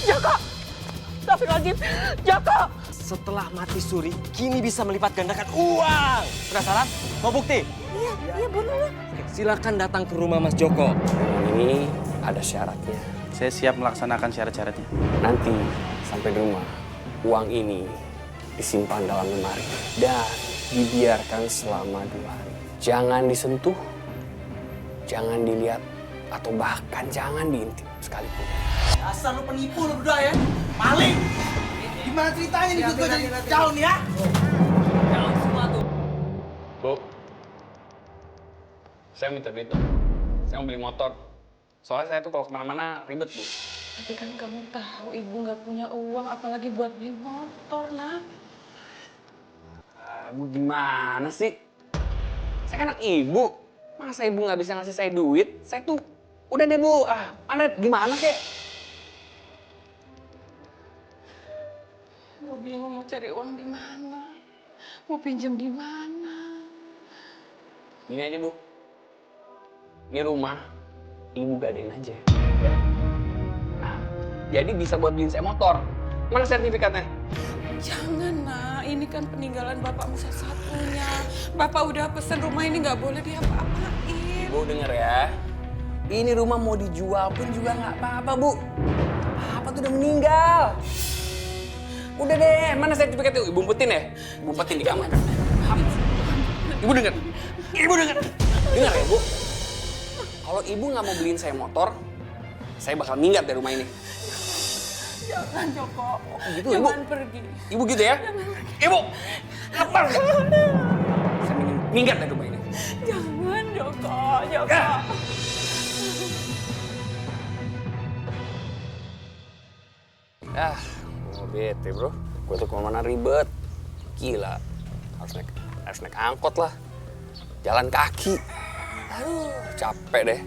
Joko! Astagfirullahaladzim! Joko! Setelah mati suri, kini bisa melipat gandakan uang. Penasaran? Mau bukti? Iya boleh. Oke, silakan datang ke rumah Mas Joko. Ini ada syaratnya. Saya siap melaksanakan syarat-syaratnya. Nanti sampai di rumah, uang ini disimpan dalam lemari dan dibiarkan selama 2 hari. Jangan disentuh, jangan dilihat, atau bahkan jangan diintip sekalipun. Dasar lu penipu lu berdua ya. Maling. Gimana ceritanya nih gue jadi calon ya? Jangan semua tuh. Bu, saya minta duit dong. Saya mau beli motor. Soalnya saya tuh kalau kemana-mana ribet, Bu. Tapi kan kamu tahu ibu nggak punya uang, apalagi buat beli motor, nak. Bu, gimana sih? Saya kan anak ibu. Masa ibu nggak bisa ngasih saya duit? Saya tuh udah deh, Bu. Mana gimana kek? Gue bingung mau cari uang di mana, mau pinjam di mana. Gini aja, Bu. Ini rumah, ibu gadein aja. Nah, jadi bisa buat beliin saya motor. Mana sertifikatnya? Jangan, nak. Ini kan peninggalan bapakmu satu-satunya. Bapak udah pesen rumah ini nggak boleh diapa-apain. Bu, denger ya. Ini rumah mau dijual pun juga nggak apa-apa, Bu. Papa tuh udah meninggal. Udah deh, mana sertifikatnya? Ibu umpetin ya? Ibu umpetin di kamar. Ibu denger. Ibu denger. Dengar ya, Bu. Kalau ibu nggak mau beliin saya motor, saya bakal minggat dari rumah ini. Jangan, Joko. Gitu, Jangan Ibu. pergi. Ibu gitu ya? Ibu! Lepas! Saya minggat dari rumah ini. Jangan, Joko. Joko. Oh bete bro, gue tuh kemana-mana ribet. Gila, harus naik angkot lah. Jalan kaki. Aduh, capek deh.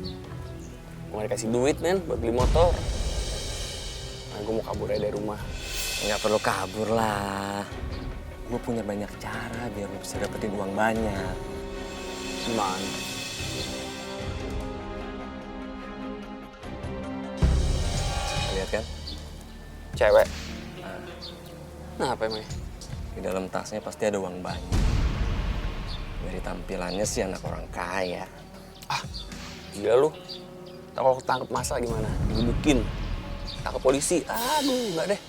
Gue gak dikasih duit men buat beli motor. Nah, gue mau kabur aja dari rumah. Nggak perlu kabur lah. Gue punya banyak cara biar lo bisa dapetin uang banyak. Gimana? Lihat kan? Cewek. Nah, apa emangnya? Di dalam tasnya pasti ada uang banyak. Dari tampilannya sih anak orang kaya. Gila lu. Ntar kalau ketangkep masa gimana? Dibukin. Tangkap polisi. Aduh, enggak deh.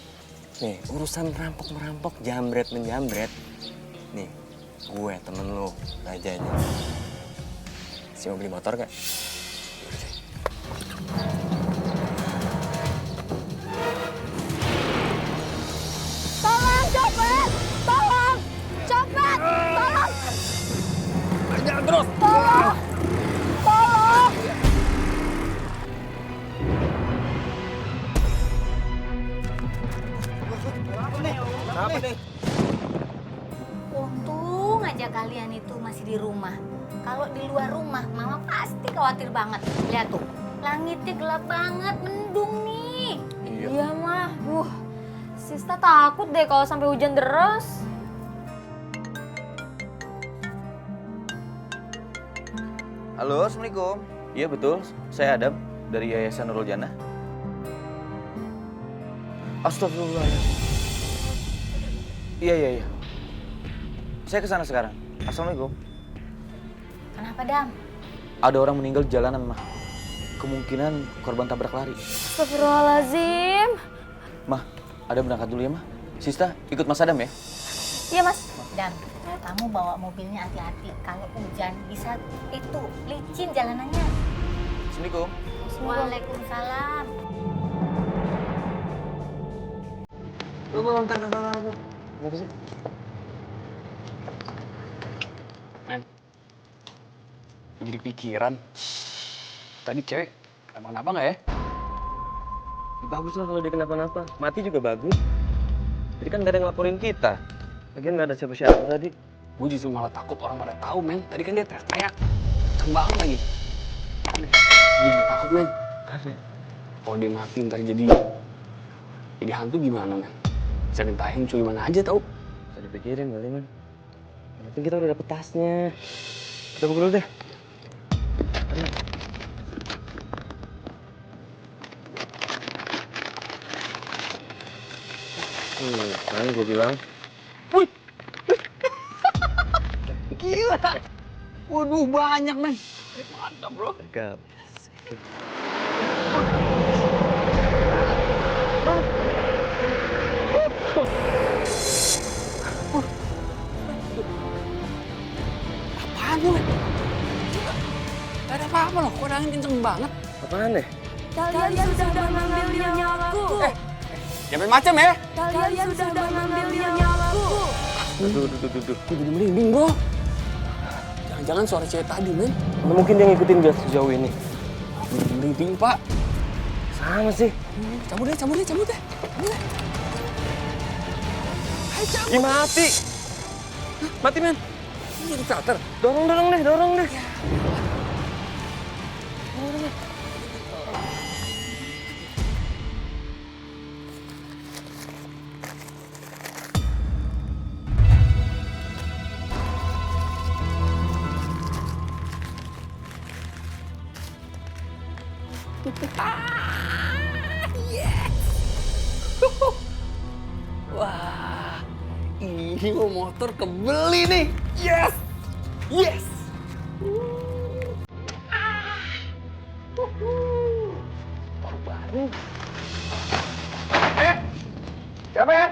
Nih, urusan merampok-merampok, jambret-menjambret. Nih, gue temen lo, rajanya. Si mau beli motor gak? Tolong, copet! Tolong! Copet! Tolong! Jangan terus! Tolong! Tolong! Apa nih? Untung aja kalian itu masih di rumah. Kalau di luar rumah, Mama pasti khawatir banget. Lihat tuh, langitnya gelap banget, mendung nih. Iya, Mah. Sista takut deh kalau sampai hujan deras. Halo, Assalamualaikum. Iya betul, saya Adam dari Yayasan Nurul Jannah. Astagfirullah. Iya. Saya kesana sekarang. Assalamualaikum. Kenapa, Dam? Ada orang meninggal di jalanan, Mah. Kemungkinan korban tabrak lari. Astagfirullahaladzim. Mah, Adam berangkat dulu ya, Mah. Sista, ikut Mas Adam ya? Iya, Mas. Dam, kamu bawa mobilnya hati-hati. Kalau hujan bisa itu licin jalanannya. Assalamualaikum. Waalaikumsalam. Kenapa sih? Men, jadi pikiran. Tadi cewek kenapa nggak ya? Bagus lah kalau dia kenapa-napa. Mati juga bagus. Jadi kan gak ada yang ngelaporin kita. Lagian gak ada siapa-siapa tadi. Gue justru malah takut orang pada tahu, men. Tadi kan dia teriak-teriak. Kenceng banget lagi. Gue takut, men. Kalau dia mati ntar jadi hantu gimana, men? Bisa ditahin cuy mana aja tau. Bisa dipikirin kali, man. Yang penting kita udah dapet tasnya. Kita buka dulu deh. Ayo. Kan gue bilang. Gila. Waduh, banyak, men. Mantap, bro. Cakep. Apaan lu, men? Gak ada apa-apa loh, kok angin kenceng banget. Apaan deh? Kalian sudah mengambil nyawaku. Jangan main macam ya. Kalian sudah mengambil nyawaku. Duh. Gue jadi merinding, bro. Jangan-jangan suara cewek tadi, men. Mana mungkin dia ngikutin gas sejauh ini? Gue jadi merinding, Pak. Sama sih. Cabut deh. Cabut deh. Ayo, cabut. Ih, mati. Mati, men. Ini jadi starter. Dorong deh. Wah, ini motor kebeli nih. Yes. Baru. Siapa ya?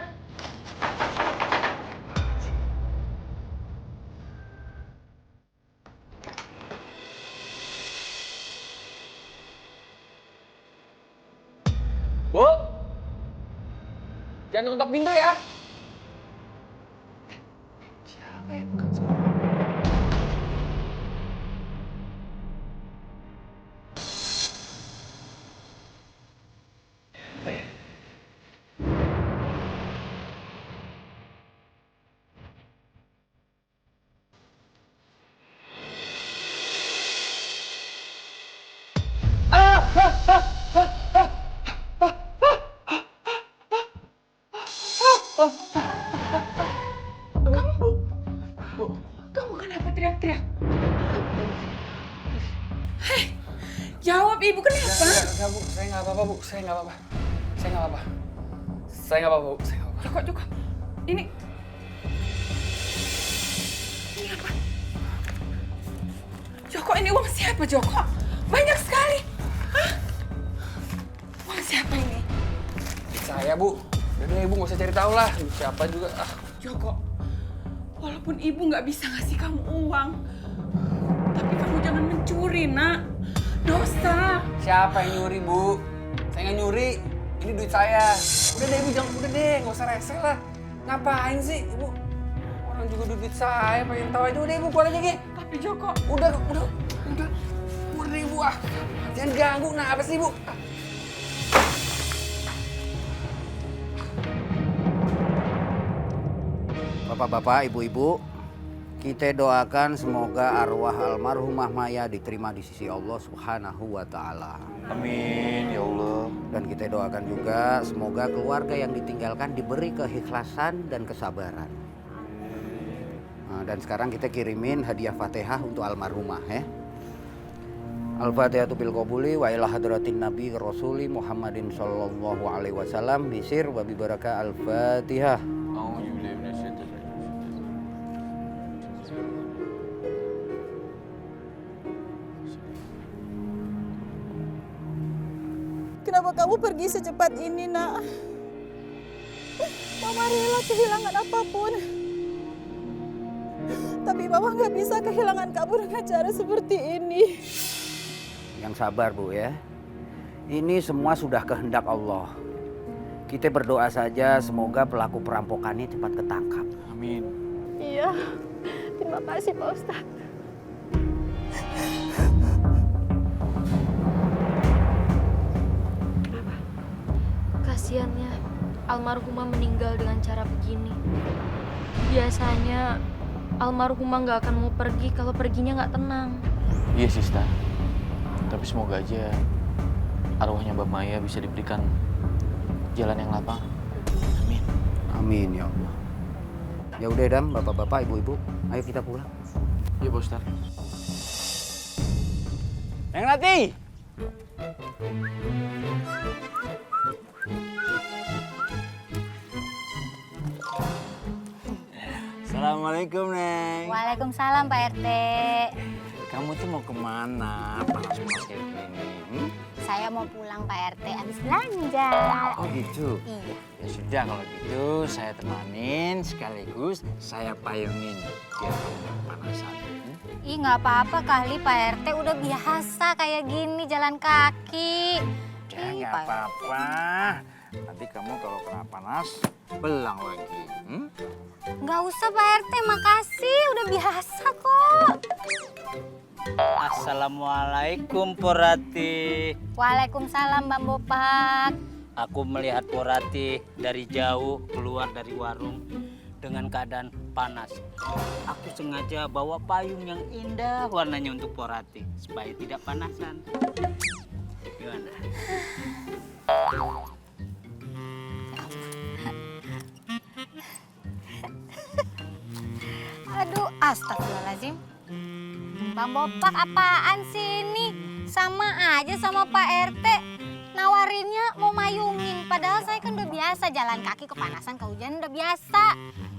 Bu, jangan nutup pintu ya. Siapa ya? Bukan suara. Apa ya? Kamu kenapa teriak-teriak? Hei, jawab ibu kenapa? Enggak, Bu. Saya nggak apa-apa, Bu. Saya nggak apa-apa. Bu. Joko. Ini apa? Joko, ini uang siapa, Joko? Banyak sekali. Hah? Uang siapa ini? Saya, Bu. Udah deh, Ibu nggak usah cari tahu lah. Siapa juga. Joko, walaupun ibu nggak bisa ngasih kamu uang, tapi kamu jangan mencuri, nak. Dosa. Siapa yang nyuri, Bu? Saya nggak nyuri. Ini duit saya. Udah deh, Ibu. Udah deh. Nggak usah rese lah. Ngapain sih, Ibu? Orang juga duit saya. Pengen tahu aja. Udah, Ibu. Keluar aja, Ki. Tapi Joko, Udah. Keluar deh, Ibu. Jangan ganggu. Nah, apa sih, Bu? Bapak-bapak, ibu-ibu, kita doakan semoga arwah almarhumah Maya diterima di sisi Allah Subhanahu wa Ta'ala. Amin ya Allah. Dan kita doakan juga semoga keluarga yang ditinggalkan diberi keikhlasan dan kesabaran. Nah, dan sekarang kita kirimin hadiah Fatihah untuk almarhumah ya. Al-Fatihatu bil qabuli wa ila hadratin Nabi Rasuli Muhammadin sallallahu alaihi wasallam bisir wa bi barakah Al-Fatihah. kenapa kamu pergi secepat ini, nak? Mama rela kehilangan apapun. Tapi Mama nggak bisa kehilangan kamu dengan cara seperti ini. Yang sabar, Bu ya. Ini semua sudah kehendak Allah. Kita berdoa saja semoga pelaku perampokannya cepat ketangkap. Amin. Iya, terima kasih Pak Ustadz. Kasiannya almarhumah meninggal dengan cara begini. Biasanya almarhumah nggak akan mau pergi kalau perginya nggak tenang. Iya, Sista. Tapi semoga aja arwahnya Mbak Maya bisa diberikan jalan yang lapang. Amin. Amin ya Allah. Ya udah Dam, bapak-bapak, ibu-ibu, ayo kita pulang. Iya, Pak Ustadz. Neng Nati! Assalamualaikum, Neng. Waalaikumsalam Pak RT. Kamu tuh mau kemana? Panas-panas kayak gini. Saya mau pulang Pak RT habis belanja. Oh gitu? Iya. Ya sudah kalau gitu saya temanin sekaligus saya payungin biar kamu gak kepanasan. Ih nggak apa-apa kali Pak RT udah biasa kayak gini jalan kaki. Ya Ih, nggak Pak apa-apa. Nanti kamu kalau kena panas belang lagi. Nggak usah Pak RT, makasih udah biasa kok. Assalamualaikum Porati. Waalaikumsalam Bang Bopak. Aku melihat Porati dari jauh keluar dari warung dengan keadaan panas. Aku sengaja bawa payung yang indah warnanya untuk Porati supaya tidak panasan. Gimana? Aduh, astagfirullahaladzim. Bang Bopak apaan sih ini? Sama aja sama Pak RT. Nawarinnya mau mayungin. Padahal saya kan udah biasa jalan kaki kepanasan, kehujanan udah biasa.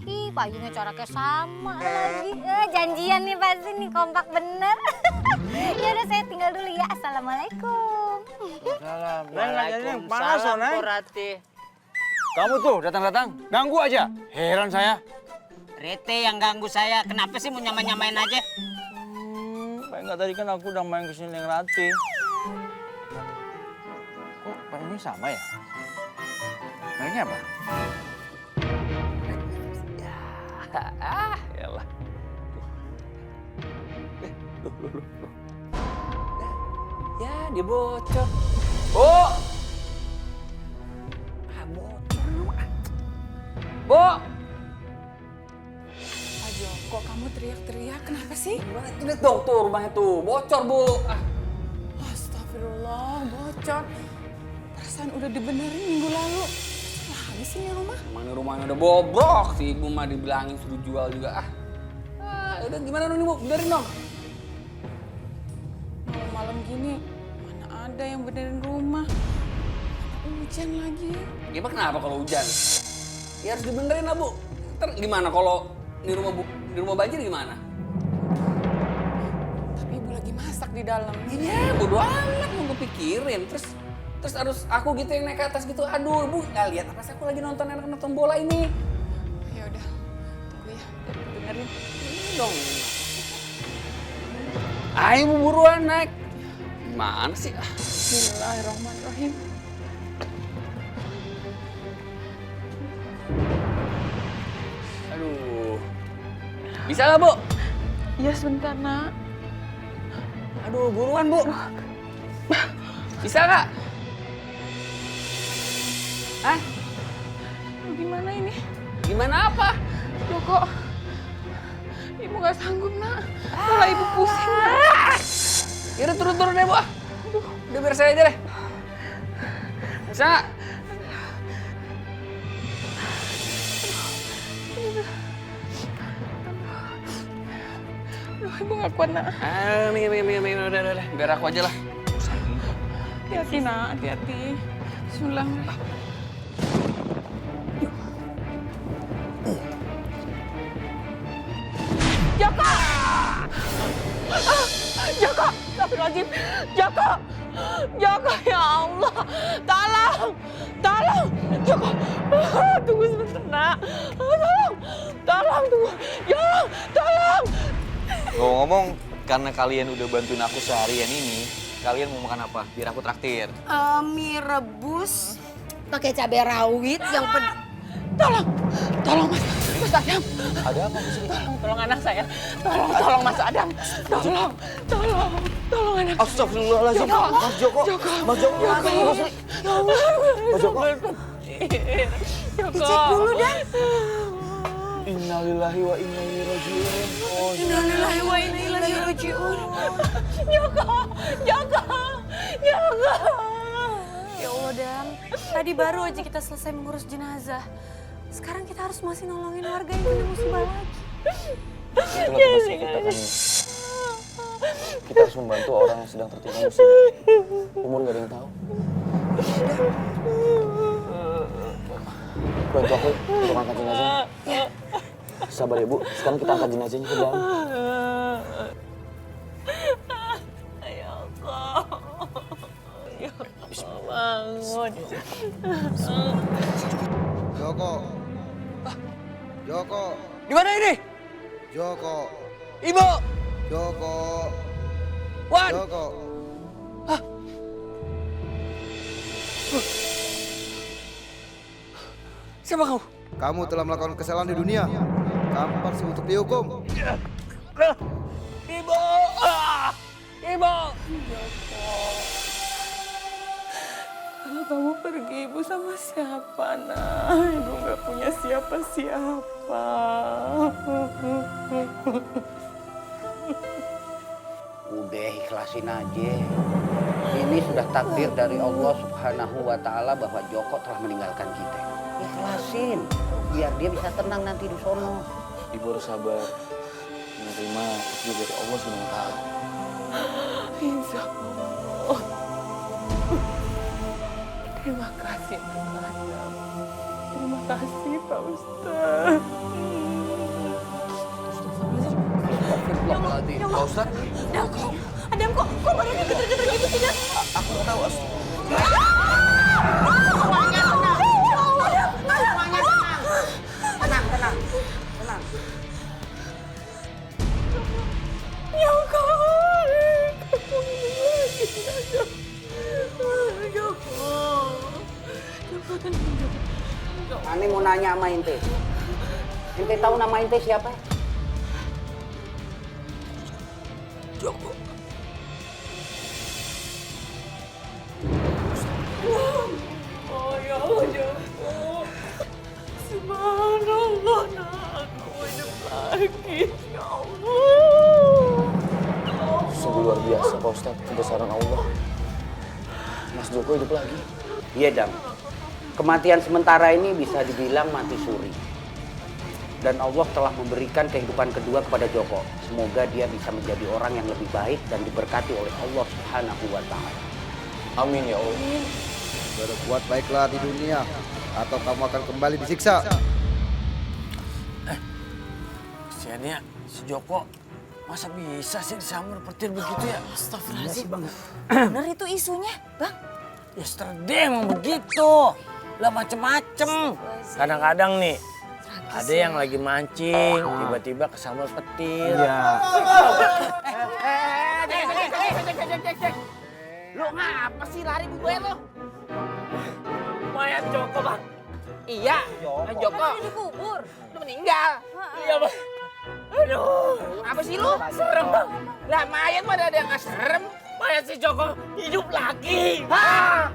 Ih, payungnya coraknya sama lagi. Janjian nih pasti nih, kompak bener. Ya udah saya tinggal dulu ya. Assalamualaikum. Waalaikumsalam Porati. Kamu tuh datang-datang ganggu aja. Heran saya. Rete yang ganggu saya. Kenapa sih mau nyamain aja? Enggak, tadi kan aku udah main kesini yang Rati. Kok payungnya sama ya? Mainnya apa? Yalah. Ya, dia bocor. Bu! Bocor lu. Bu! Pak Joko, kamu teriak-teriak kenapa sih? Gimana? Itu lihat dong tuh rumahnya tuh. Bocor, Bu. Astagfirullah, bocor. Perasaan udah dibenerin minggu lalu. Lagi sih ini rumah. Mana rumahnya udah bobrok. Si ibu mah dibilangin suruh jual juga. Udah gimana dong nih, Bu? Benerin dong. Malam-malam gini, mana ada yang benerin rumah. Hujan lagi. Gimana kenapa kalau hujan? Ya harus dibenerin lah, Bu. Ntar gimana kalau di rumah banjir gimana? Tapi ibu lagi masak di dalam. Iya, bodo amat mau gue pikirin. Terus harus aku gitu yang naik ke atas gitu. Aduh, Bu, nggak lihat apa sih aku lagi nonton bola ini. Ya udah, tunggu ya, benerin. Ini dong. Ayo Bu, buruan naik. Gimana sih? Bismillahirrahmanirrahim. Aduh. Bisa nggak, Bu? Iya sebentar, Nak. Aduh, buruan, Bu. Bisa nggak? Hah? Gimana ini? Gimana apa? Joko, ibu nggak sanggup, Nak. Malah ibu pusing, Nak. Yaudah turun deh, Bu. Udah biar saya aja deh. Bisa nggak? Aduh, ibu nggak kuat, Nak. Udah. Biar aku aja lah. Hati-hati, Nak. Hati-hati. Bismillahirrahmanirrahim. Joko! Joko! Astagfirullahaladzim! Joko! Joko, ya Allah! Tolong! Joko! Tunggu sebentar, Nak. Tolong, tunggu. Joko, tolong! Ngomong-ngomong, karena kalian udah bantuin aku seharian ini, kalian mau makan apa? Biar aku traktir. Mie rebus pakai cabai rawit yang Tolong Mas Adam. Ada apa di sini? Tolong anak saya. Tolong Mas Adam. Tolong anak. Astagfirullahaladzim. Mas Joko. Mas Joko. Ya Allah. Mas Joko. Cek dulu dah. Innalillahi wa inna ilaihi rajiun. Innalillahi wa inna ilaihi rajiun. Joko. Ya Allah, Dam. Tadi baru aja kita selesai mengurus jenazah. Sekarang kita harus masih nolongin warga yang kena musibah lagi. Itulah tugas kita kan. Kita harus membantu orang yang sedang tertimpa musibah. Umur gak ada yang tahu. Bantu aku untuk angkat jenazah. Sabar ya Bu, sekarang kita angkat jenazahnya ke dalam. Ya Allah. Ya Allah, bangun. Joko. Joko. Di mana ini? Joko. Ibu. Joko. Wan. Joko. Siapa kamu? Kamu telah melakukan kesalahan di dunia. Kamu pantas untuk dihukum. Ibu. Ibu. Kalau kamu pergi, ibu sama siapa, nak? Ibu nggak punya siapa-siapa. Udah ikhlasin aja. Ini sudah takdir dari Allah Subhanahu wa Ta'ala bahwa Joko telah meninggalkan kita. Ikhlasin, biar dia bisa tenang nanti di sono. Ibu harus sabar, menerima takdir dari Allah Subhanahu wa Ta'ala. Insya Allah. Terima kasih, Pak Adam. Terima kasih, Pak Ustaz. Astagfirullahaladzim. Pak Ustaz. Adam kok badannya geter-geter gitu sih, Dan? Aku nggak tahu, Astrid. Semuanya tenang. Semuanya tenang. Tenang. Ya Allah, kamu lagi saja. Ane mau nanya sama ente. Ente tahu nama ente siapa? Joko. Oh ya Allah, Joko. Subhanallah, nak. Aku hidup lagi. Ya Allah. Sungguh luar biasa Pak Ustadz, kebesaran Allah. Mas Joko hidup lagi. Iya, Dam. Kematian sementara ini bisa dibilang mati suri. Dan Allah telah memberikan kehidupan kedua kepada Joko. Semoga dia bisa menjadi orang yang lebih baik dan diberkati oleh Allah Subhanahu wa Ta'ala. Amin ya Allah. Berbuat baiklah di dunia, atau kamu akan kembali disiksa. Kesiannya si Joko masa bisa sih disambar petir begitu ya? Astagfirullahaladzim. Bener itu isunya, Bang. Yesterday emang begitu. Lah macem-macem. Kadang-kadang nih ada yang lagi mancing, tiba-tiba kesambar petir. Iya. Lu ngapa sih lari gue lu? Mayat Joko, Bang. Iya, Joko. Dikubur. Lu meninggal. Iya, Bang. Aduh, apa sih lu? Serem, Bang. Lah mayat mah ada yang nggak serem. Mayat si Joko hidup lagi. Hah?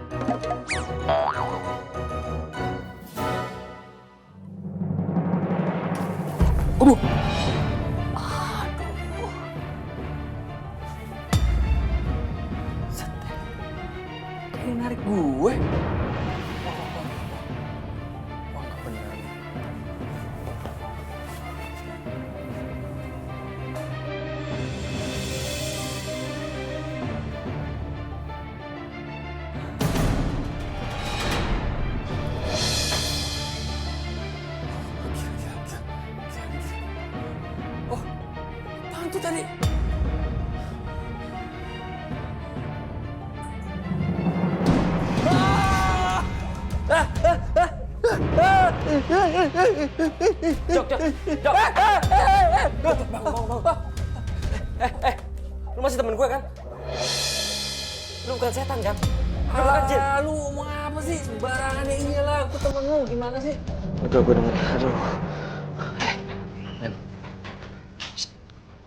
Kayak narik gue. Oh, apaan tuh tadi? Jok. Bang. Lu masih temen gue kan? Lu bukan setan kan? Lu bukan jin. Lu ngomong apa sih? Sembarangan ya iyalah, aku temen lu. Gimana sih? Udah gue denger. Aduh. Men.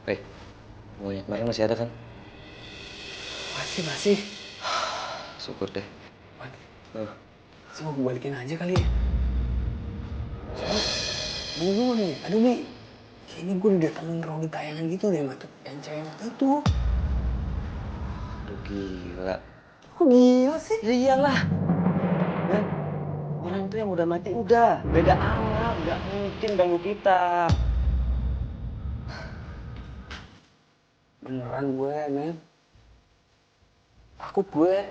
Hei, mau yang kemarin masih ada kan? Masih. Syukur deh. Sih mau gue balikin aja kali ya. Bingung nih. Aduh, Mi. Kayaknya gue udah datengin Roni tayangan gitu deh, mata yang cewek mata itu. Aduh gila. Kok gila sih? Ya iyalah. Dan orang tuh yang udah mati udah beda alam, nggak mungkin ganggu kita. Beneran gue, men. Takut gue.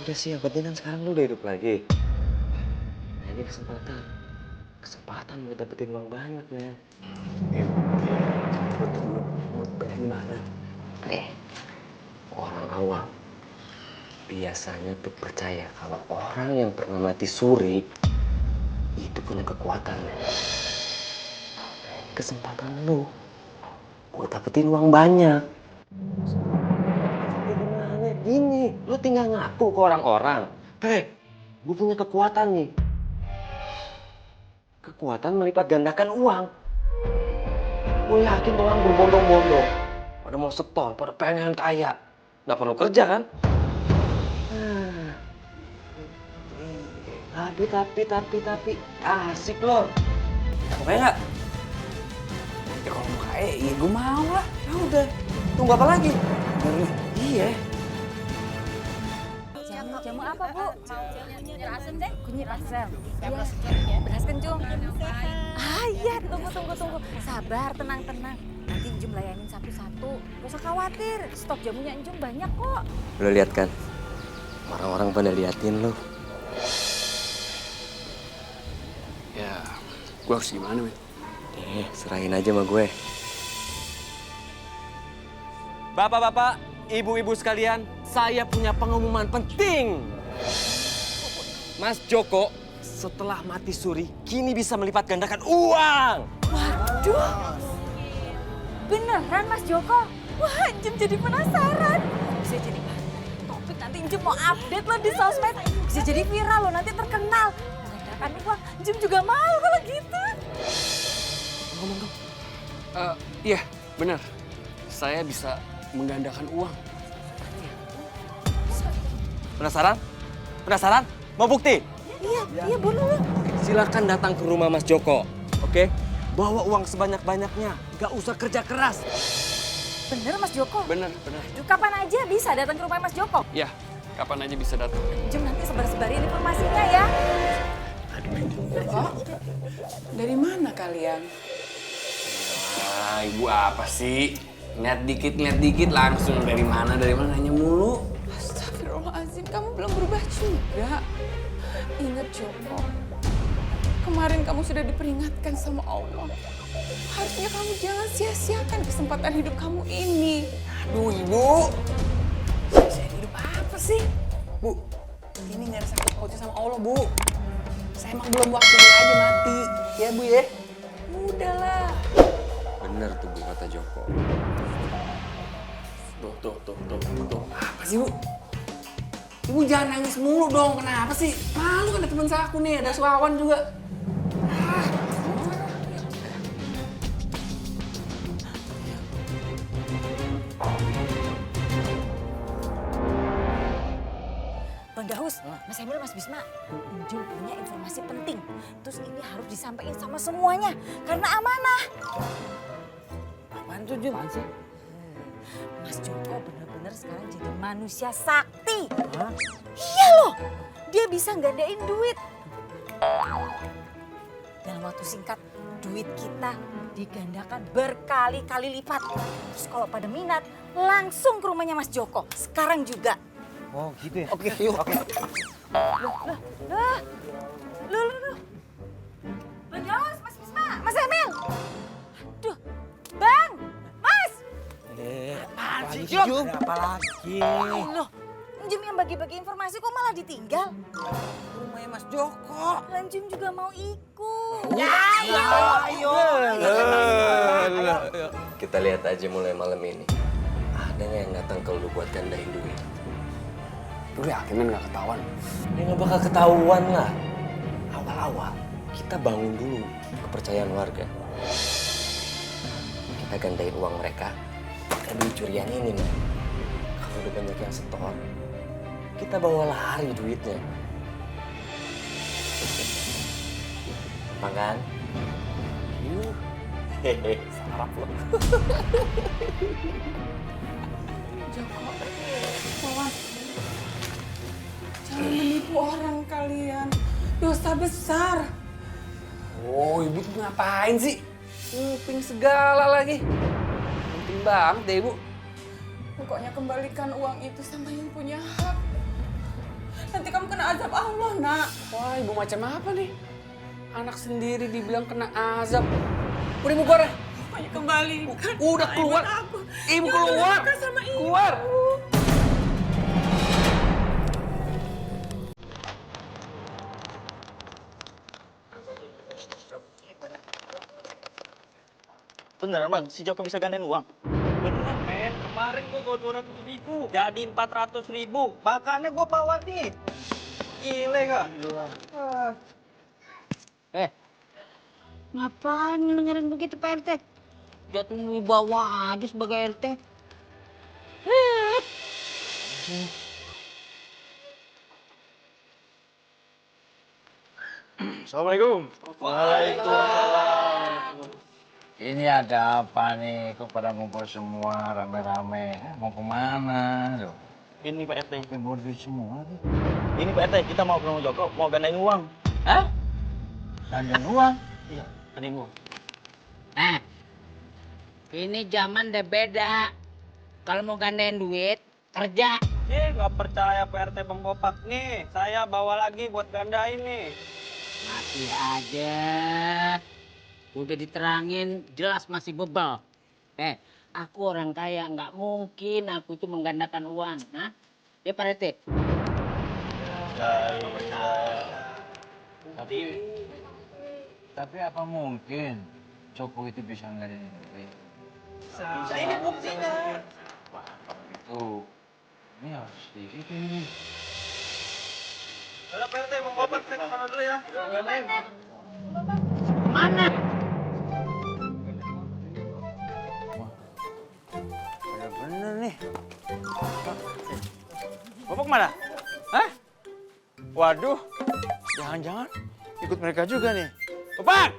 Udah sih, yang penting kan sekarang lu udah hidup lagi. Nah ini kesempatan. kesempatan buat dapetin uang banyak, men. Buat gimana? Nih, orang awam biasanya tuh percaya kalau orang yang pernah mati suri itu punya kekuatan. Kesempatan lu buat dapetin uang banyak. Gimana? Gini, lu tinggal ngaku ke orang-orang. Hei, gue punya kekuatan nih. Kekuatan melipat gandakan uang. Gue yakin orang berbondong-bondong pada mau setor, pada pengen kaya. Nggak perlu kerja kan? Tapi asik loh. Pokoknya nggak? Ya kalau mau kaya, iya gue mau lah. Ya udah, tunggu apa lagi? Iya. Jamu apa, Bu? Kunyit asam deh. Kunyit asam. Iya. Beras kencung. Ah iya, tunggu. Sabar, tenang. Nanti Njum layanin satu-satu. Gak usah khawatir, stok jamunya Njum banyak kok. Lo lihat kan? Orang-orang pada liatin lo. Ya, gue harus gimana, men? Serahin aja sama gue. Bapak-bapak, ibu-ibu sekalian, saya punya pengumuman penting. Mas Joko setelah mati suri kini bisa melipat gandakan uang. Waduh, beneran Mas Joko? Wah, Njum jadi penasaran. Bisa jadi topik nanti Njum mau update lo di sosmed. Bisa jadi viral lo, nanti terkenal. Menggandakan uang, Njum juga mau kalau gitu. Ngomong dong. Iya, benar. Saya bisa menggandakan uang. Penasaran? Mau bukti? Iya, boleh. Silakan datang ke rumah Mas Joko, oke? Bawa uang sebanyak-banyaknya, gak usah kerja keras. Bener Mas Joko? Bener. Aduh, kapan aja bisa datang ke rumah Mas Joko? Ya, kapan aja bisa datang. Njum nanti sebar-sebarin informasinya ya. Kok? Dari mana kalian? Ah, ibu apa sih? Lihat dikit langsung dari mana nanya mulu. Astagfirullahaladzim, kamu belum berubah juga. Ingat Joko, kemarin kamu sudah diperingatkan sama Allah. Harusnya kamu jangan sia-siakan kesempatan hidup kamu ini. Aduh, Ibu. Saya hidup apa sih? Bu, ini nggak ada sangkut pautnya sama Allah, Bu. Saya emang belum waktunya aja mati. Ya, Bu ya? Udahlah. Bener tuh Bu kata Joko. Tuh. Apa sih, Bu? Ibu jangan nangis mulu dong. Kenapa sih? Malu kan ada temen saya aku nih, ada Suawan juga. Bang Daus, Mas Emil, Mas Bisma, Njum punya informasi penting. Terus ini harus disampaikan sama semuanya, karena amanah. Apaan tuh, Jum? Mas Joko bener-bener sekarang jadi manusia sakti. Iya loh, dia bisa ngadain duit. Dalam waktu singkat, duit kita digandakan berkali-kali lipat. Terus kalau pada minat, langsung ke rumahnya Mas Joko. Sekarang juga. Oh gitu ya? Oke, yuk. Loh. Bang Daus, Mas Bisma, Mas Emil. Aduh, Bang, Mas. Apaan sih, Jum? Apa lagi? Loh, Njum yang bagi-bagi informasi kok malah ditinggal? Rumahnya Mas Joko. Lan Njum juga mau ikut. Ayo. Kita lihat aja mulai malam ini. Ada nggak yang datang ke lu buat gandain duit? Lu yakin men gak ketahuan? Ya nggak bakal ketahuan lah. Awal-awal kita bangun dulu kepercayaan warga. Kita gandain uang mereka. Kita duit curian ini nih. Kalau udah banyak yang setor, kita bawa lari duitnya. Makan? Hehehe, sarap loh. Joko, Wawan, jangan menipu orang kalian. Dosa besar. Oh, Ibu tuh ngapain sih? Nguping segala lagi. Penting banget deh, Ibu. Pokoknya kembalikan uang itu sama yang punya hak. Nanti kamu kena azab Allah, Nak. Wah, Ibu macam apa nih? Anak sendiri dibilang kena azab. Udah ibu keluar. Ayo kembali. Udah keluar. Ibu keluar. Keluar. Bener bang, si Joko bisa gandain uang? Bener men, kemarin gua 200.000 jadi 400.000. Makanya gua bawa nih. Gile kak. Ngapain dengerin begitu Pak RT? Jatuh wibawa aja sebagai RT. Assalamualaikum. Waalaikumsalam. Ini ada apa nih? Kok pada ngumpul semua rame-rame? Mau kemana? Loh. Ini Pak RT. Ngumpul duit semua nih. Ini Pak RT, kita mau ke rumah Joko, mau gandain uang. Hah? Gandain uang? Iya, gandain uang. Ini zaman udah beda. Kalau mau gandain duit, kerja. Nggak percaya Pak RT Bang Bopak nih. Saya bawa lagi buat gandain nih. Masih aja. Udah diterangin, jelas masih bebal. Aku orang kaya, nggak mungkin aku itu menggandakan uang. Nah, ya Pak RT? Tapi apa mungkin Joko itu bisa ngadain duit? Bisa, ini buktinya. Wah, kalau gitu ini harus dibikin nih. Udah Pak RT Bang Bopak, saya ke sana dulu ya. Mana? Ada bener nih. Bapak kemana? Hah? Waduh, jangan-jangan ikut mereka juga nih. Bapak!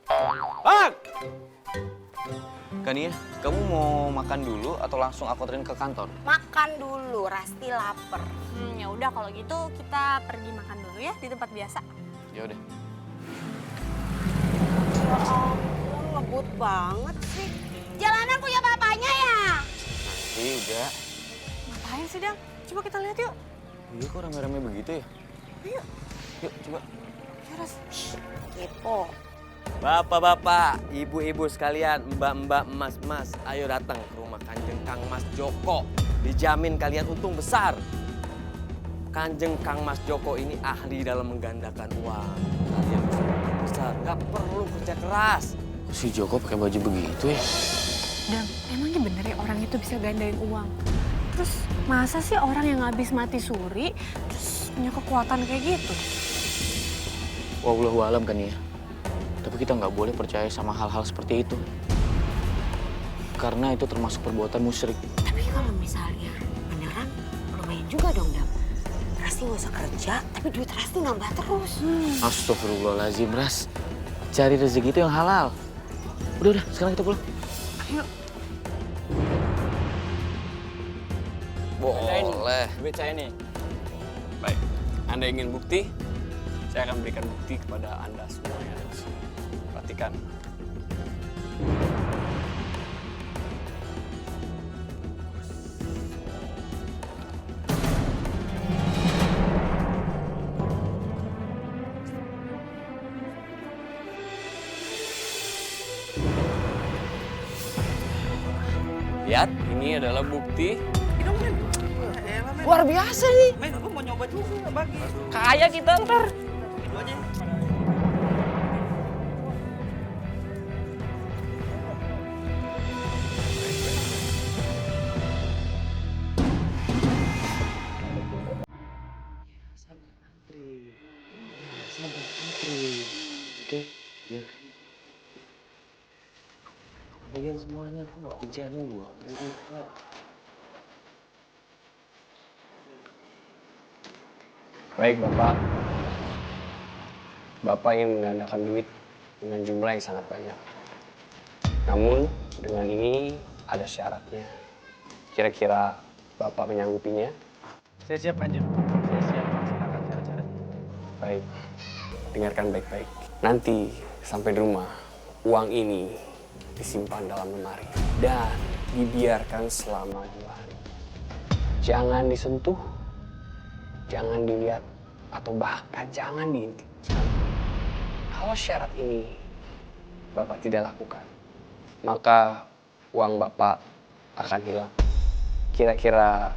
Bapak! Kania, kamu mau makan dulu atau langsung aku anterin ke kantor? Makan dulu, Rasti lapar. Ya udah kalau gitu kita pergi makan dulu ya di tempat biasa. Ya udah. Ya ampun, ngebut banget sih. Jalanan punya bapaknya ya? Nanti udah. Ngapain sih, Dang? Coba kita lihat yuk. Iya kok rame-rame begitu ya? Ayo. Yuk coba. Ya, Ras. Kepo. Bapak-bapak, ibu-ibu sekalian, mbak-mbak, mas-mas, ayo datang ke rumah Kanjeng Kang Mas Joko. Dijamin kalian untung besar. Kanjeng Kang Mas Joko ini ahli dalam menggandakan uang. Kalian bisa untung besar, gak perlu kerja keras. Si Joko pakai baju begitu ya? Dan emangnya bener ya orang itu bisa gandain uang? Terus masa sih orang yang habis mati suri terus punya kekuatan kayak gitu? Wallahualam kan ya. Tapi kita nggak boleh percaya sama hal-hal seperti itu. Karena itu termasuk perbuatan musyrik. Tapi kalau misalnya beneran, lumayan juga dong, Dam. Rasti nggak usah kerja, tapi duit Rasti nambah terus. Astagfirullahaladzim, Ras. Cari rezeki itu yang halal. Udah, sekarang kita pulang. Ayo. Boleh. Duit saya nih. Baik, Anda ingin bukti? Saya akan berikan bukti kepada Anda semua yang ada di sini. Perhatikan. Lihat, ini adalah bukti. Luar biasa nih. Men, aku mau nyoba juga bagi. Kaya kita ntar. Itu aja. Kalian semuanya aku nggak kerjaan gua. Baik, Bapak. Bapak ingin menggandakan duit dengan jumlah yang sangat banyak. Namun, dengan ini ada syaratnya. Kira-kira Bapak menyanggupinya? Saya siap, Kanjeng. Saya siap melaksanakan syarat-syarat. Baik, dengarkan baik-baik. Nanti sampai di rumah, uang ini disimpan dalam lemari dan dibiarkan selama 2 hari. Jangan disentuh, jangan dilihat, atau bahkan jangan diintip. Kalau syarat ini Bapak tidak lakukan, maka uang Bapak akan hilang. Kira-kira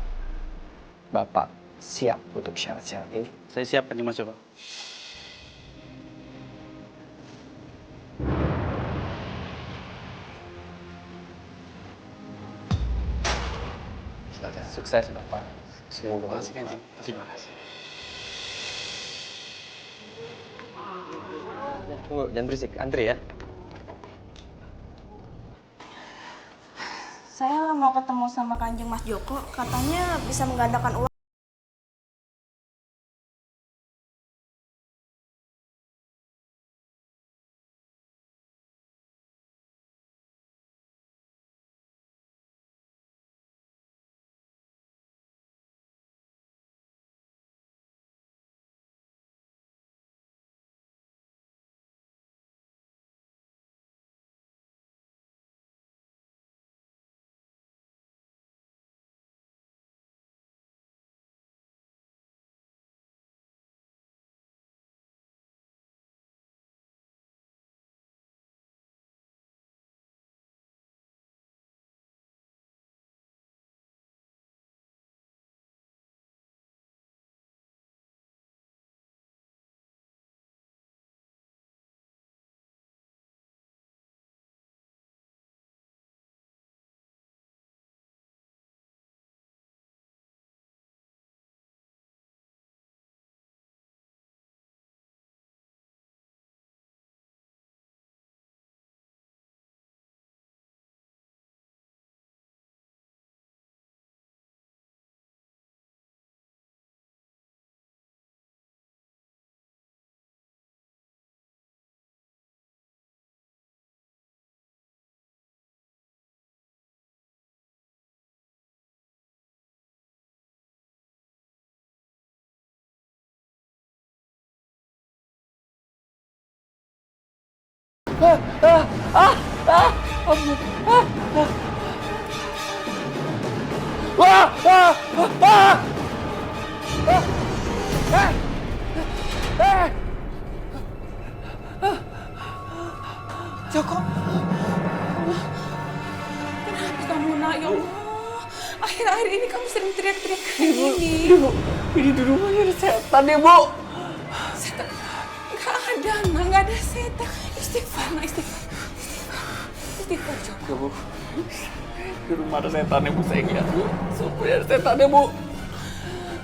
Bapak siap untuk syarat-syarat ini? Saya siap nih Mas Joko. Sukses Bapak. Semoga Terima kasih. Tunggu, jangan berisik. Antri ya. Saya mau ketemu sama Kanjeng Mas Joko, katanya bisa menggandakan uang. Joko, kenapa kamu nak ya Allah? Akhir-akhir ini kamu sering teriak-teriak kayak gini. Ibu, ini di rumahnya ada setan ya, Bu. Setan? Gak ada, nak. Gak ada setan. Istighfar, nak. Istighfar. Istighfar, Joko. Bu, di rumah ada setan ya, Bu. Saya lihat, Bu. Supaya ada setan ya, Bu.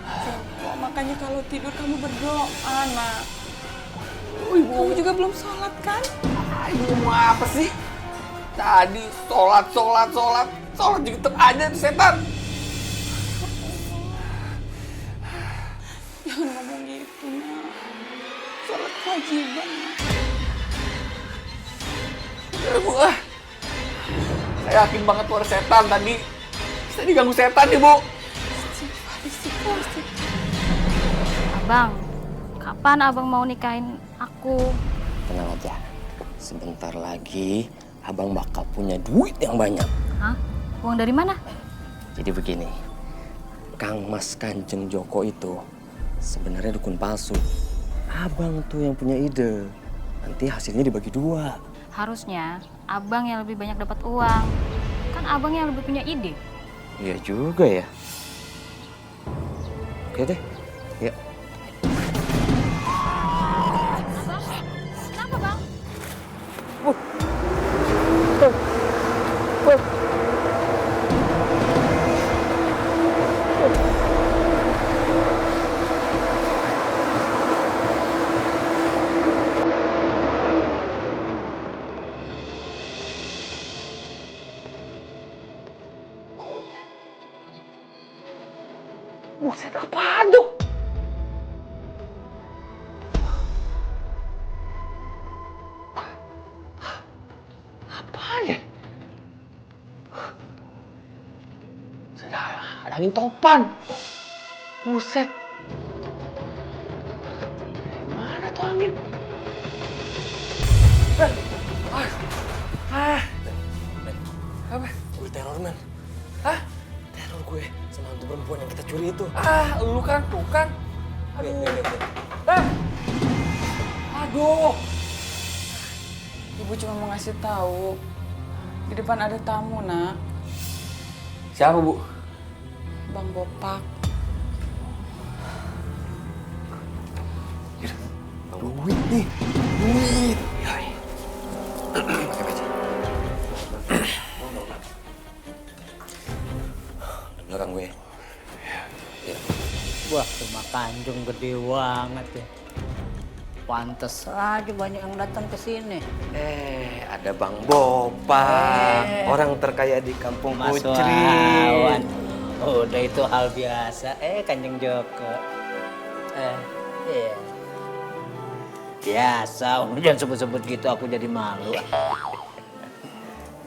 Joko, makanya kalau tidur kamu berdoa, nak. Kamu juga belum sholat, kan? Ibu mau apa sih? Tadi sholat juga tetap aja itu setan. Jangan ngomong gitu, nak. Sholat kewajiban, nak. Ya, Bu. Saya yakin banget tuh ada setan tadi. Saya diganggu setan nih, Bu. Istighfar. Abang, kapan abang mau nikahin aku? Tenang aja. Sebentar lagi abang bakal punya duit yang banyak. Hah? Uang dari mana? Jadi begini, Kang Mas Kanjeng Joko itu sebenarnya dukun palsu. Abang tuh yang punya ide. Nanti hasilnya dibagi dua. Harusnya abang yang lebih banyak dapat uang. Kan abang yang lebih punya ide. Iya juga ya. Oke deh, ya. Kenapa, Bang? Buset, apaan tuh? Apaan ya? Ada angin topan. Buset. Mana tuh angin? Apa? Gue teror, men. Hah? Teror gue sama hantu perempuan yang kita curi itu. Lu kan, tuh kan. Aduh. Aduh. Ibu cuma mau ngasih tahu. Di depan ada tamu, Nak. Siapa, Bu? Bang Bopak. Duit nih. Duit. Pakai baju. Belakang gue. Ya. Wah, rumah Kanjeng gede banget ya. Pantes aja banyak yang datang ke sini. Ada Bang Bopak, orang terkaya di kampung Mas Pucri. Wawan. Udah itu hal biasa. Kanjeng Joko. Iya. Biasa, jangan sebut-sebut gitu, aku jadi malu.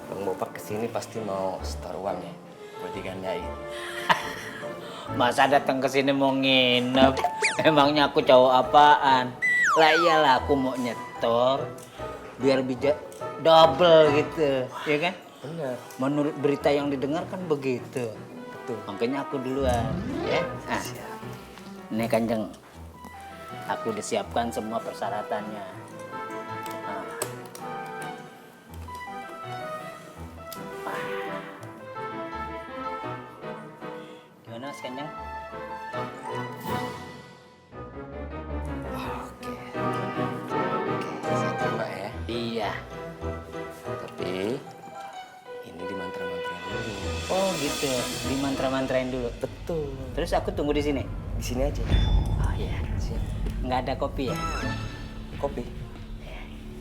Bang Bopak kesini pasti mau setor uang ya, buat digandain. Masa datang ke sini mau nginep? Emangnya aku cowok apaan? Lah iyalah aku mau nyetor biar bisa double gitu, ya kan? Benar. Menurut berita yang didengar kan begitu. Betul. Makanya aku duluan, ya. Nah, ini Kanjeng, aku udah siapkan semua persyaratannya. Nah. Gimana Mas Kanjeng? Saya coba ya. Iya. Tapi ini dimantra-mantrain dulu. Oh gitu, dimantra-mantrain dulu. Betul. Terus aku tunggu di sini. Di sini aja. Oh iya. Siap. Nggak ada kopi ya? Kopi?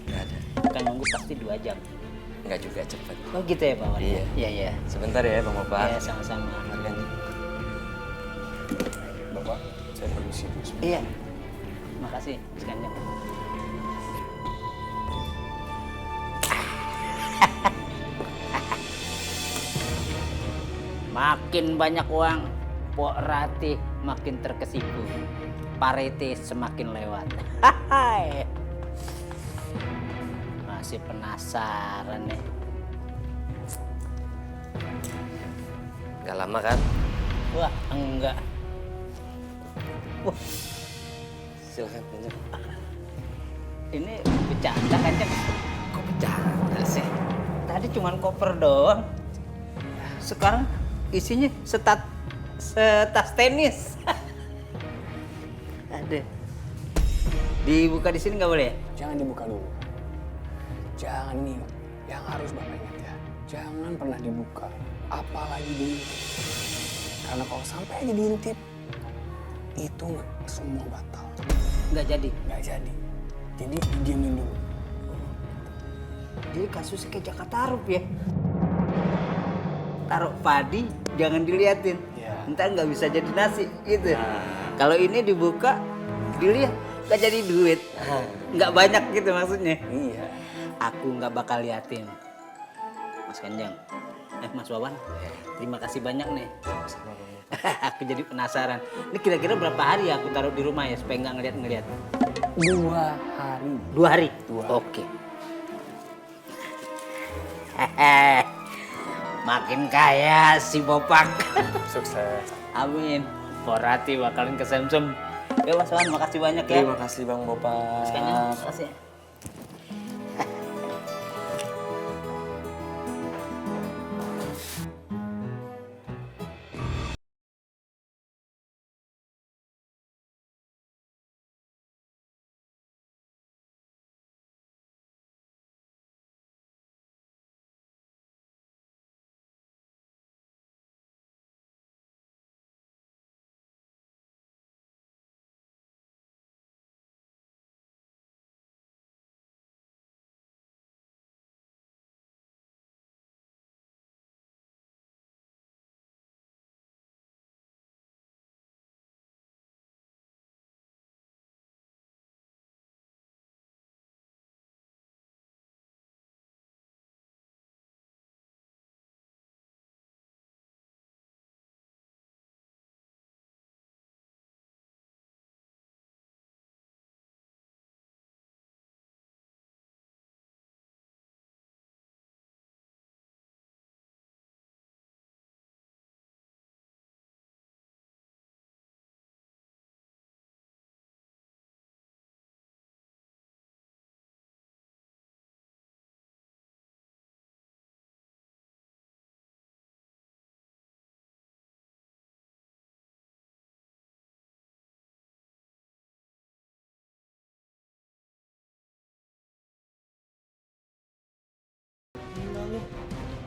Nggak ada. Kan nunggu pasti 2 jam. Nggak juga cepet. Oh gitu ya Pak Wan? Iya. Iya, iya. Sebentar ya Bang Bopak. Iya, sama-sama. Harganya. Bapak, saya permisi dulu. Iya. Makasih, Mas Kanjeng. Makin banyak uang, Pok Ratih makin terkesipu. Parete semakin lewat. Masih penasaran nih. Nggak lama kan? Wah, enggak. Wah, Silahkan Kanjeng. ini bercanda Kanjeng. Kok bercanda sih? Tadi cuman koper doang. Sekarang isinya setas tenis. Ada. Dibuka di sini nggak boleh ya? Jangan dibuka dulu. Jangan nih, yang harus Bapak ingat ya. Jangan pernah dibuka, apalagi diintip. Karena kalau sampai aja diintip, itu semua batal. Nggak jadi. Nggak jadi. Jadi didiemin dulu. Jadi kasusnya kayak Jakarta Rup ya. Taruh padi, jangan diliatin. Ntar nggak bisa jadi nasi gitu. Kalau ini dibuka, dilihat, nggak jadi duit. Nggak banyak gitu maksudnya. Iya. Aku nggak bakal liatin. Mas Kanjeng, Mas Wawan, terima kasih banyak nih. Aku jadi penasaran. Ini kira-kira berapa hari ya aku taruh di rumah ya supaya nggak ngeliat-ngeliat? 2 hari. 2 hari? 2 hari. Oke. Makin kaya si Bopak. Sukses. Amin. Porati bakalan kesemsem. Ya Mas Wan, makasih banyak ya. Terima kasih Bang Bopak. Mas makasih ya.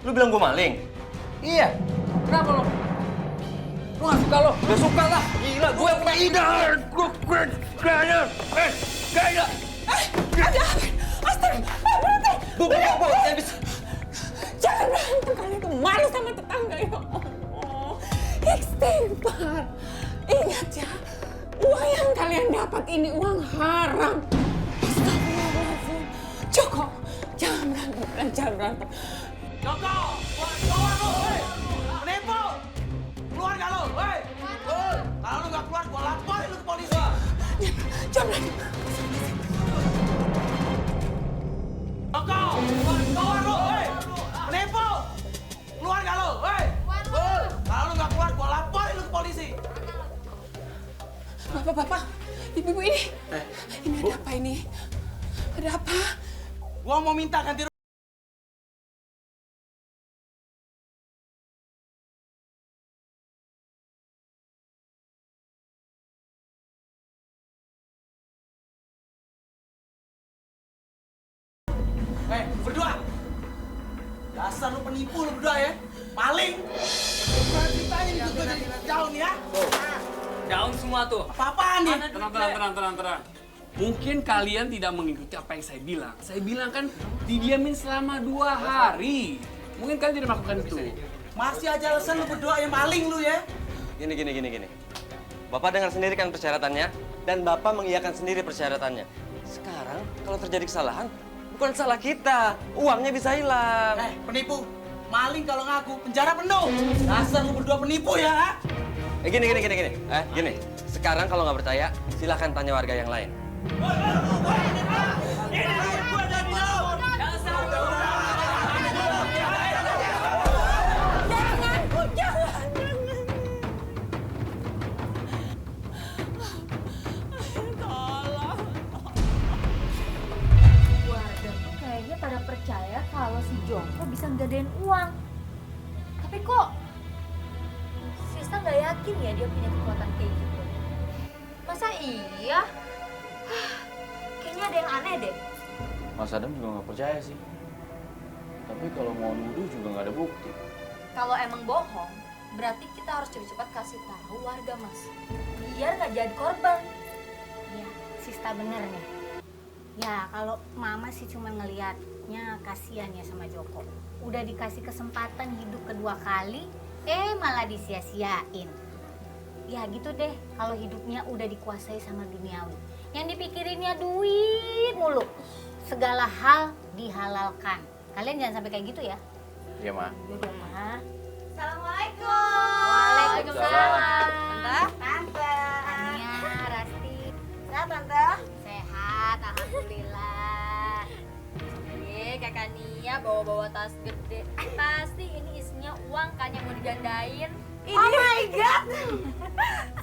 Lu bilang gue maling? Iya. Kenapa lo? Lu gak suka lo? Gak suka lah. Gila, gue punya ide. Gue kayaknya. Kayaknya. Ada apa? Astaga, berhenti. Bu, jangan bisa. Jangan berantem, kalian tuh malu sama tetangga ya Allah. Istighfar. Ingat ya, uang yang kalian dapat ini uang haram. Astagfirullahaladzim. Joko, jangan berantem, jangan berantem. Joko, keluar lu, hei! Penipu! Keluar gak lu, hei! Kalau lu gak keluar, gua laporin lu ke polisi. Jangan berantem. Joko, keluar lu, hei! Penipu! Keluar gak lu, hei! Kalau lu gak keluar, gua laporin lu ke polisi. Bapak-bapak, ibu-ibu ini. Ini ada apa ini? Ada apa? Gua mau minta ganti rugi. Berdua. Dasar lu penipu lu berdua ya. Maling. Gimana ceritanya nih gua jadi jauh nih ya? Daun semua tuh. Apa-apaan nih? Tenang. Mungkin kalian tidak mengikuti apa yang saya bilang. Saya bilang kan didiamin selama 2 hari. Mungkin kalian tidak melakukan itu. Masih aja alasan lu berdua yang maling lu ya. Gini. Bapak dengar sendiri kan persyaratannya, dan Bapak mengiyakan sendiri persyaratannya. Sekarang kalau terjadi kesalahan, bukan salah kita. Uangnya bisa hilang. Penipu. Maling kalau ngaku penjara penuh. Dasar lu berdua penipu ya. Gini. Sekarang kalau nggak percaya, silahkan tanya warga yang lain. Warga tuh kayaknya pada percaya kalau si Joko bisa nggadein uang. Tapi kok Sista nggak yakin ya dia punya kekuatan kayak gitu. Masa iya? Kayaknya ada yang aneh deh. Mas Adam juga nggak percaya sih. Tapi kalau mau nuduh juga nggak ada bukti. Kalau emang bohong, berarti kita harus cepat-cepat kasih tahu warga, Mas. Biar nggak jadi korban. Ya, Sista bener nih. Ya, kalau Mama sih cuma ngelihatnya kasihan ya sama Joko. Udah dikasih kesempatan hidup kedua kali, malah disia-siain. Ya gitu deh, kalau hidupnya udah dikuasai sama duniawi. Yang dipikirinnya duit mulu. Segala hal dihalalkan. Kalian jangan sampai kayak gitu ya. Iya, Ma. Yaudah, Ma. Assalamualaikum. Waalaikumsalam. Tante. Ania, Rasti. Sehat, Tante? Sehat, alhamdulillah. Kakak Nia bawa-bawa tas gede. Pasti ini isinya uang kan yang mau digandain. Oh my god.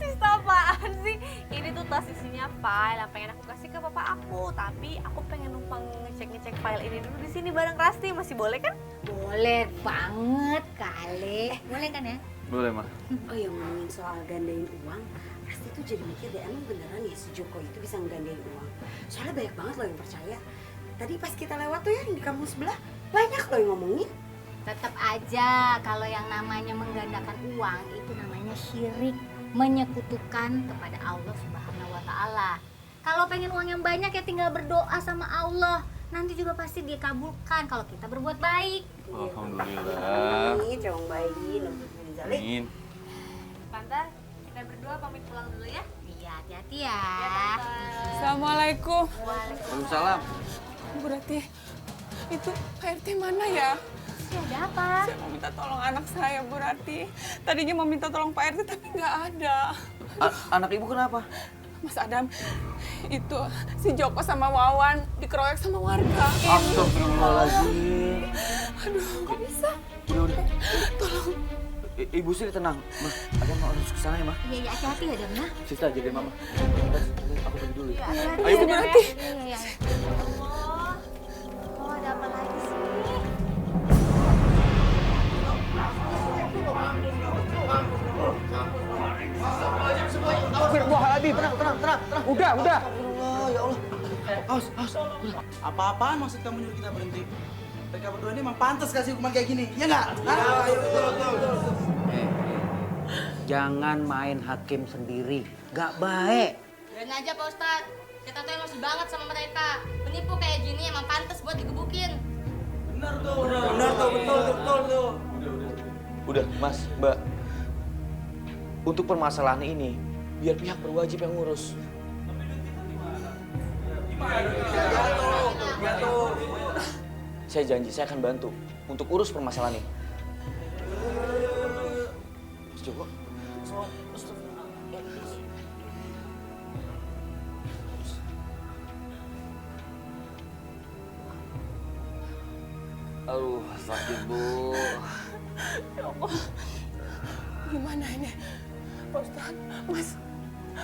Sista apaan sih? Ini tuh tas isinya file yang pengen aku kasih ke papa aku. Tapi aku pengen numpang ngecek file ini dulu di sini bareng Rasti. Masih boleh kan? Boleh banget kali. Boleh kan ya? Boleh, Ma. Oh ya, ngomongin soal gandain uang, Rasti tuh jadi mikir deh, emang beneran ya si Joko itu bisa ngegandain uang? Soalnya banyak banget loh yang percaya. Tadi pas kita lewat tuh ya di kampung sebelah, banyak loh yang ngomongin. Tetap aja kalau yang namanya menggandakan uang itu namanya syirik, menyekutukan kepada Allah Subhanahu wa taala. Kalau pengen uang yang banyak ya tinggal berdoa sama Allah. Nanti juga pasti dikabulkan kalau kita berbuat baik. Alhamdulillah. Amin, cowok bayi, Amin. Tante, kita berdua pamit pulang dulu ya. Iya, hati-hati ya. Assalamualaikum. Waalaikumsalam. Bu Rati, itu Pak RT mana ya? Ada apa? Saya mau minta tolong anak saya, Bu Rati. Tadinya mau minta tolong Pak RT, tapi nggak ada. Anak ibu kenapa? Mas Adam, itu si Joko sama Wawan dikeroyok sama warga. Astagfirullahaladzim. Aduh, kok bisa? Udah. Tolong. Ibu sih tenang. Ma, Adam harus ke sana ya, Ma. Iya, hati-hati ya, Dam. Sista, jagain Mama. Aku pergi dulu ya. Ayo, Bu Rati. Iya. Allah. Oh, ada apa lagi sih? Astagfirullahaladzim, tenang. Udah. Allah, ya Allah. Awas. Apa-apaan maksud kamu nyuruh kita berhenti? Mereka berdua ini emang pantas kasih hukuman kayak gini, ya nggak? Iya, betul. Jangan main hakim sendiri, gak baik. Biarin aja Pak Ustadz, kita tuh emosi banget sama mereka. Penipu kayak gini emang pantas buat digebukin. Benar tuh, betul tuh. Udah, Mas, Mbak. Untuk permasalahan ini, biar pihak berwajib yang ngurus. Saya janji, saya akan bantu untuk urus permasalahan ini. Mas Joko. Aduh, sakit, Bu. Ya Allah, gimana ini? Pak Ustadz, Mas,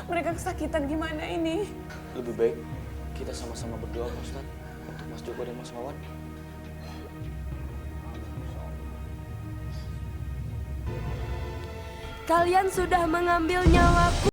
mereka kesakitan gimana ini? Lebih baik kita sama-sama berdoa, Pak Ustadz, untuk Mas Joko dan Mas Wawan. Kalian sudah mengambil nyawaku.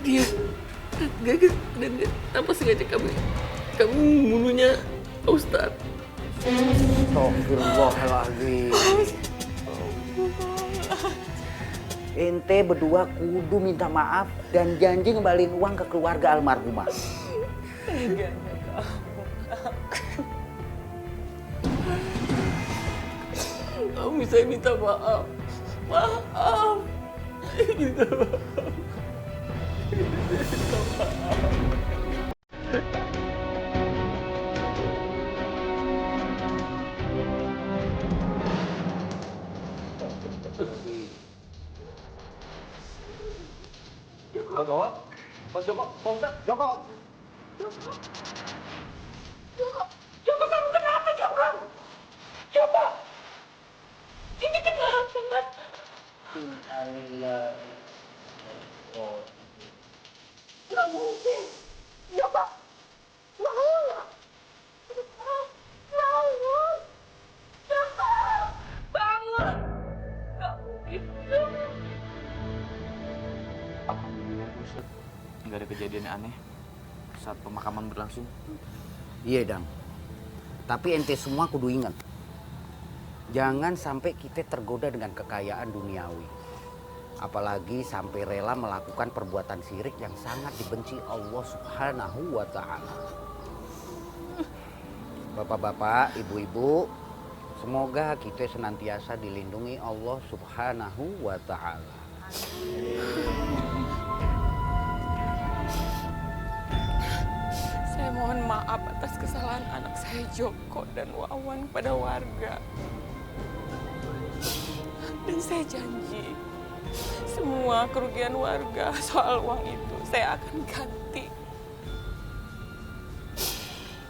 Dia gagal dan tanpa sengaja kamu membunuhnya, Pak Ustadz. Astagfirullahaladzim. Ente berdua kudu minta maaf dan janji ngembaliin uang ke keluarga almarhumah. Kamu bisa minta maaf. Maaf. Minta maaf. Mas Joko, Pak Ustadz, Joko. Joko, kamu kenapa, Joko? Joko, ini kenapa? Allah. Nggak mungkin. Joko, bangun. Bangun. Joko, bangun. Nggak mungkin. Alhamdulillah, Ustaz. Nggak ada kejadian aneh saat pemakaman berlangsung. Iya, Dam. Tapi ente semua kudu ingat. Jangan sampai kita tergoda dengan kekayaan duniawi. Apalagi sampai rela melakukan perbuatan syirik yang sangat dibenci Allah Subhanahu wa Ta'ala. Bapak-bapak, ibu-ibu, semoga kita senantiasa dilindungi Allah Subhanahu wa Ta'ala. Saya mohon maaf atas kesalahan anak saya Joko dan Wawan pada warga. Dan saya janji, semua kerugian warga soal uang itu saya akan ganti.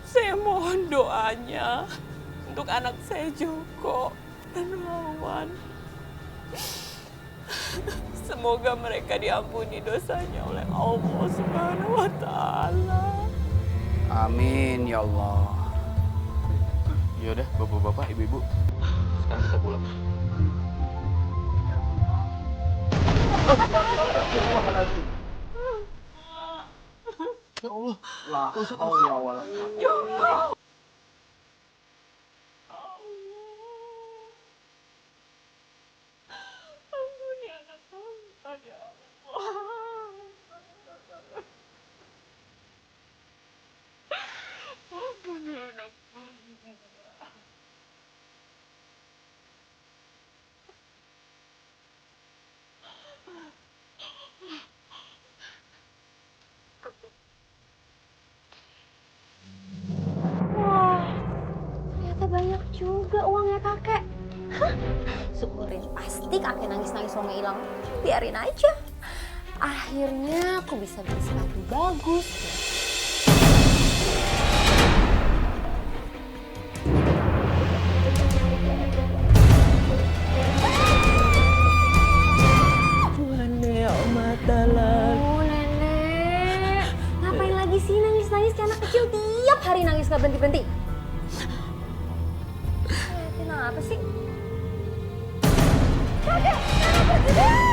Saya mohon doanya untuk anak saya Joko dan Wawan. Semoga mereka diampuni dosanya oleh Allah Subhanahu wa Ta'ala. Amin ya Allah. Yaudah, bapak-bapak, ibu-ibu, sekarang kita pulang. Ya Allah. Allah. Ya Allah. Ampuni anak hamba, ya Allah. Ampuni anak hamba. Ternyata bayi Pasti kakek nangis-nangis mau hilang. Biarin aja. Akhirnya aku bisa beli sepatu bagus. Oh, Nenek. Ngapain lagi sih nangis-nangis kayak anak kecil? Tiap hari nangis gak berhenti-berhenti. Kenapa sih? Kakek!